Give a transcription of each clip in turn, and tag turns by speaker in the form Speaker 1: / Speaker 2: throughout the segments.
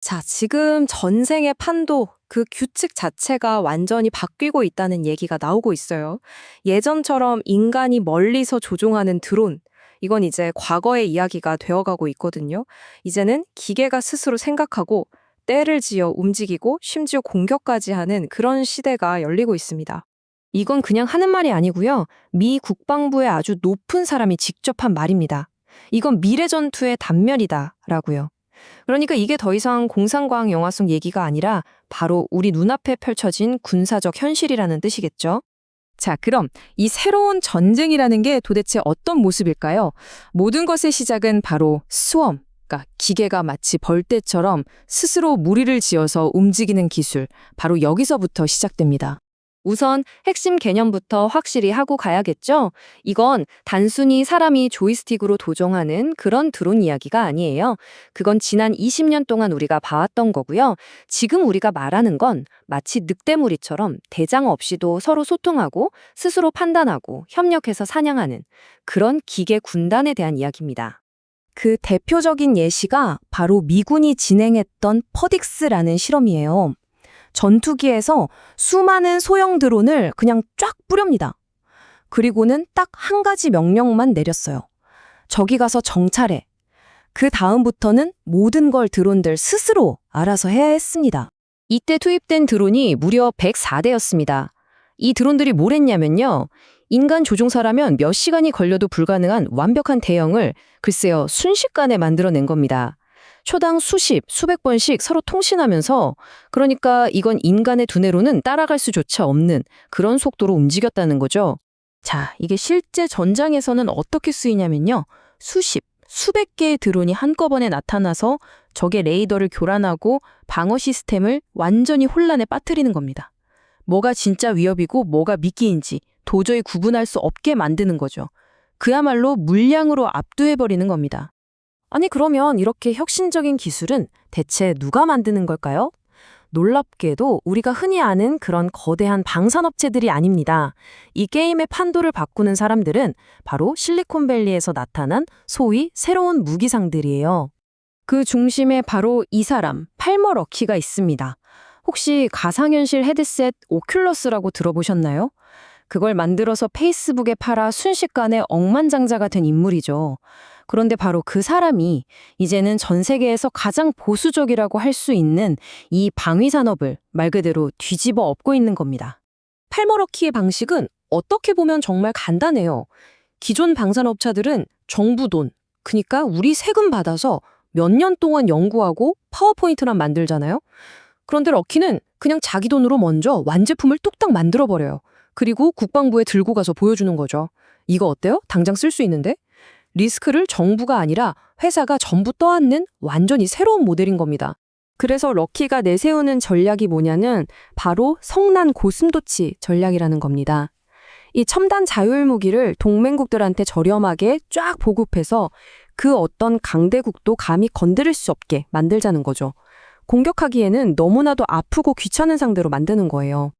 Speaker 1: 자, 지금 전생의 판도 그 규칙 자체가 완전히 바뀌고 있다는 얘기가 나오고 있어요. 예전처럼 인간이 멀리서 조종하는 드론, 이건 이제 과거의 이야기가 되어가고 있거든요. 이제는 기계가 스스로 생각하고 때를 지어 움직이고 심지어 공격까지 하는 그런 시대가 열리고 있습니다. 이건 그냥 하는 말이 아니고요. 미 국방부의 아주 높은 사람이 직접 한 말입니다. 이건 미래 전투의 단면이다라고요. 그러니까 이게 더 이상 공상과학 영화 속 얘기가 아니라 바로 우리 눈앞에 펼쳐진 군사적 현실이라는 뜻이겠죠. 자, 그럼 이 새로운 전쟁이라는 게 도대체 어떤 모습일까요? 모든 것의 시작은 바로 스웜, 그러니까 기계가 마치 벌떼처럼 스스로 무리를 지어서 움직이는 기술, 바로 여기서부터 시작됩니다. 우선 핵심 개념부터 확실히 하고 가야겠죠? 이건 단순히 사람이 조이스틱으로 조종하는 그런 드론 이야기가 아니에요. 그건 지난 20년 동안 우리가 봐왔던 거고요. 지금 우리가 말하는 건 마치 늑대무리처럼 대장 없이도 서로 소통하고 스스로 판단하고 협력해서 사냥하는 그런 기계 군단에 대한 이야기입니다. 그 대표적인 예시가 바로 미군이 진행했던 퍼딕스라는 실험이에요. 전투기에서 수많은 소형 드론을 그냥 쫙 뿌립니다. 그리고는 딱 한 가지 명령만 내렸어요. 저기 가서 정찰해. 그 다음부터는 모든 걸 드론들 스스로 알아서 해야 했습니다. 이때 투입된 드론이 무려 104대였습니다. 이 드론들이 뭘 했냐면요. 인간 조종사라면 몇 시간이 걸려도 불가능한 완벽한 대형을 글쎄요, 순식간에 만들어낸 겁니다. 초당 수십, 수백 번씩 서로 통신하면서 그러니까 이건 인간의 두뇌로는 따라갈 수조차 없는 그런 속도로 움직였다는 거죠. 자, 이게 실제 전장에서는 어떻게 쓰이냐면요. 수십, 수백 개의 드론이 한꺼번에 나타나서 적의 레이더를 교란하고 방어 시스템을 완전히 혼란에 빠뜨리는 겁니다. 뭐가 진짜 위협이고 뭐가 미끼인지 도저히 구분할 수 없게 만드는 거죠. 그야말로 물량으로 압도해버리는 겁니다. 아니 그러면 이렇게 혁신적인 기술은 대체 누가 만드는 걸까요? 놀랍게도 우리가 흔히 아는 그런 거대한 방산업체들이 아닙니다. 이 게임의 판도를 바꾸는 사람들은 바로 실리콘밸리에서 나타난 소위 새로운 무기상들이에요. 그 중심에 바로 이 사람, 팔머 럭키가 있습니다. 혹시 가상현실 헤드셋 오큘러스라고 들어보셨나요? 그걸 만들어서 페이스북에 팔아 순식간에 억만장자가 된 인물이죠. 그런데 바로 그 사람이 이제는 전 세계에서 가장 보수적이라고 할 수 있는 이 방위 산업을 말 그대로 뒤집어 엎고 있는 겁니다. 팔머러키의 방식은 어떻게 보면 정말 간단해요. 기존 방산업체들은 정부 돈, 그러니까 우리 세금 받아서 몇 년 동안 연구하고 파워포인트만 만들잖아요. 그런데 럭키는 그냥 자기 돈으로 먼저 완제품을 뚝딱 만들어버려요. 그리고 국방부에 들고 가서 보여주는 거죠. 이거 어때요? 당장 쓸 수 있는데? 리스크를 정부가 아니라 회사가 전부 떠안는 완전히 새로운 모델인 겁니다. 그래서 럭키가 내세우는 전략이 뭐냐면 바로 성난 고슴도치 전략이라는 겁니다. 이 첨단 자율 무기를 동맹국들한테 저렴하게 쫙 보급해서 그 어떤 강대국도 감히 건드릴 수 없게 만들자는 거죠. 공격하기에는 너무나도 아프고 귀찮은 상대로 만드는 거예요.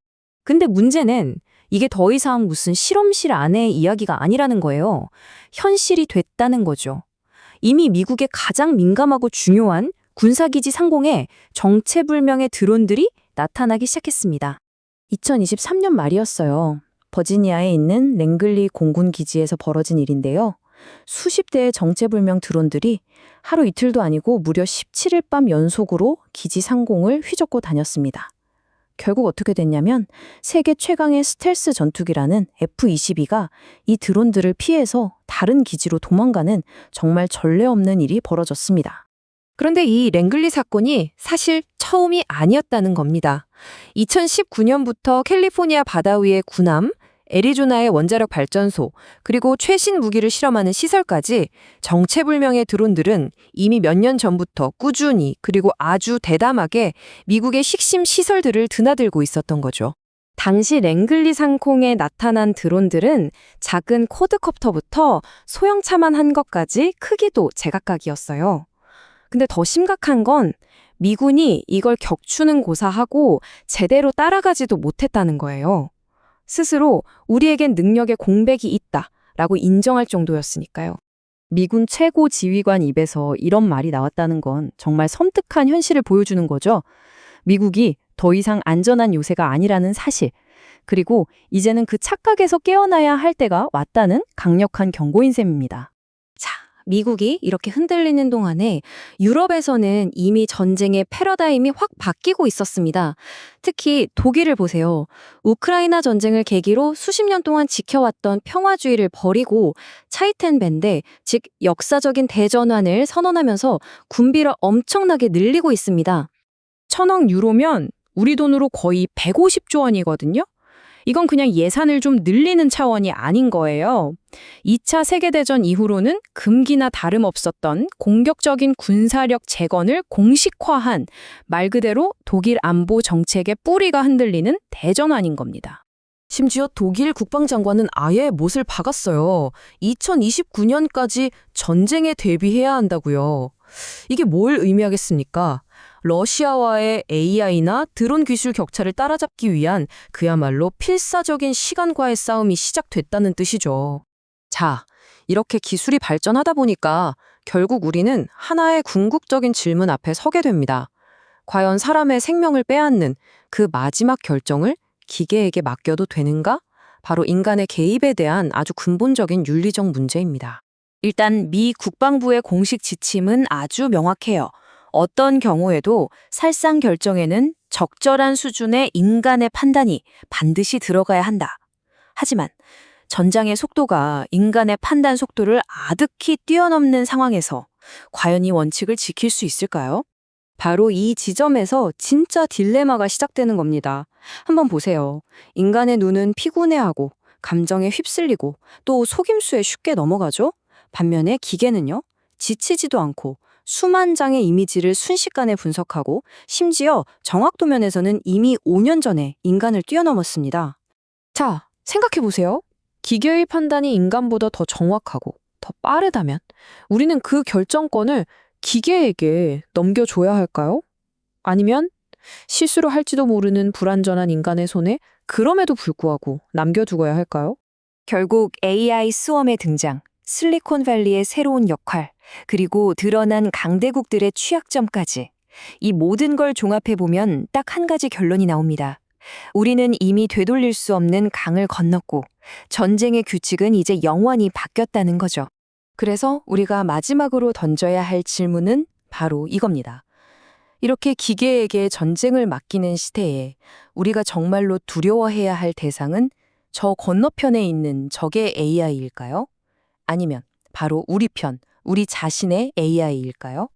Speaker 1: 근데 문제는 이게 더 이상 무슨 실험실 안의 이야기가 아니라는 거예요. 현실이 됐다는 거죠. 이미 미국의 가장 민감하고 중요한 군사기지 상공에 정체불명의 드론들이 나타나기 시작했습니다. 2023년 말이었어요. 버지니아에 있는 랭글리 공군기지에서 벌어진 일인데요. 수십 대의 정체불명 드론들이 하루 이틀도 아니고 무려 17일 밤 연속으로 기지 상공을 휘젓고 다녔습니다. 결국 어떻게 됐냐면 세계 최강의 스텔스 전투기라는 F-22가 이 드론들을 피해서 다른 기지로 도망가는 정말 전례 없는 일이 벌어졌습니다. 그런데 이 랭글리 사건이 사실 처음이 아니었다는 겁니다. 2019년부터 캘리포니아 바다 위의 군함, 애리조나의 원자력 발전소, 그리고 최신 무기를 실험하는 시설까지 정체불명의 드론들은 이미 몇 년 전부터 꾸준히 그리고 아주 대담하게 미국의 핵심 시설들을 드나들고 있었던 거죠. 당시 랭글리 상공에 나타난 드론들은 작은 쿼드콥터부터 소형차만 한 것까지 크기도 제각각이었어요. 근데 더 심각한 건 미군이 이걸 격추는 고사하고 제대로 따라가지도 못했다는 거예요. 스스로 우리에겐 능력의 공백이 있다라고 인정할 정도였으니까요.
Speaker 2: 미군 최고 지휘관 입에서 이런 말이 나왔다는 건 정말 섬뜩한 현실을 보여주는 거죠. 미국이 더 이상 안전한 요새가 아니라는 사실, 그리고 이제는 그 착각에서 깨어나야 할 때가 왔다는 강력한 경고인 셈입니다.
Speaker 1: 자, 미국이 이렇게 흔들리는 동안에 유럽에서는 이미 전쟁의 패러다임이 확 바뀌고 있었습니다. 특히 독일을 보세요. 우크라이나 전쟁을 계기로 수십 년 동안 지켜왔던 평화주의를 버리고 차이텐밴드, 즉 역사적인 대전환을 선언하면서 군비를 엄청나게 늘리고 있습니다.
Speaker 3: 1,000억 유로면 우리 돈으로 거의 150조 원이거든요. 이건 그냥 예산을 좀 늘리는 차원이 아닌 거예요. 2차 세계대전 이후로는 금기나 다름없었던 공격적인 군사력 재건을 공식화한 말 그대로 독일 안보 정책의 뿌리가 흔들리는 대전환인 겁니다.
Speaker 4: 심지어 독일 국방장관은 아예 못을 박았어요. 2029년까지 전쟁에 대비해야 한다고요. 이게 뭘 의미하겠습니까? 러시아와의 AI나 드론 기술 격차를 따라잡기 위한 그야말로 필사적인 시간과의 싸움이 시작됐다는 뜻이죠.
Speaker 1: 자, 이렇게 기술이 발전하다 보니까 결국 우리는 하나의 궁극적인 질문 앞에 서게 됩니다. 과연 사람의 생명을 빼앗는 그 마지막 결정을 기계에게 맡겨도 되는가? 바로 인간의 개입에 대한 아주 근본적인 윤리적 문제입니다.
Speaker 2: 일단 미 국방부의 공식 지침은 아주 명확해요. 어떤 경우에도 살상 결정에는 적절한 수준의 인간의 판단이 반드시 들어가야 한다. 하지만 전장의 속도가 인간의 판단 속도를 아득히 뛰어넘는 상황에서 과연 이 원칙을 지킬 수 있을까요?
Speaker 1: 바로 이 지점에서 진짜 딜레마가 시작되는 겁니다. 한번 보세요. 인간의 눈은 피곤해하고 감정에 휩쓸리고 또 속임수에 쉽게 넘어가죠? 반면에 기계는요, 지치지도 않고 수만 장의 이미지를 순식간에 분석하고 심지어 정확도 면에서는 이미 5년 전에 인간을 뛰어넘었습니다.
Speaker 3: 자, 생각해보세요. 기계의 판단이 인간보다 더 정확하고 더 빠르다면 우리는 그 결정권을 기계에게 넘겨줘야 할까요? 아니면 실수를 할지도 모르는 불완전한 인간의 손에 그럼에도 불구하고 남겨두어야 할까요?
Speaker 2: 결국 AI 수험의 등장, 실리콘밸리의 새로운 역할, 그리고 드러난 강대국들의 취약점까지 이 모든 걸 종합해보면 딱 한 가지 결론이 나옵니다. 우리는 이미 되돌릴 수 없는 강을 건넜고 전쟁의 규칙은 이제 영원히 바뀌었다는 거죠. 그래서 우리가 마지막으로 던져야 할 질문은 바로 이겁니다. 이렇게 기계에게 전쟁을 맡기는 시대에 우리가 정말로 두려워해야 할 대상은 저 건너편에 있는 적의 AI일까요? 아니면 바로 우리 편, 우리 자신의 AI일까요?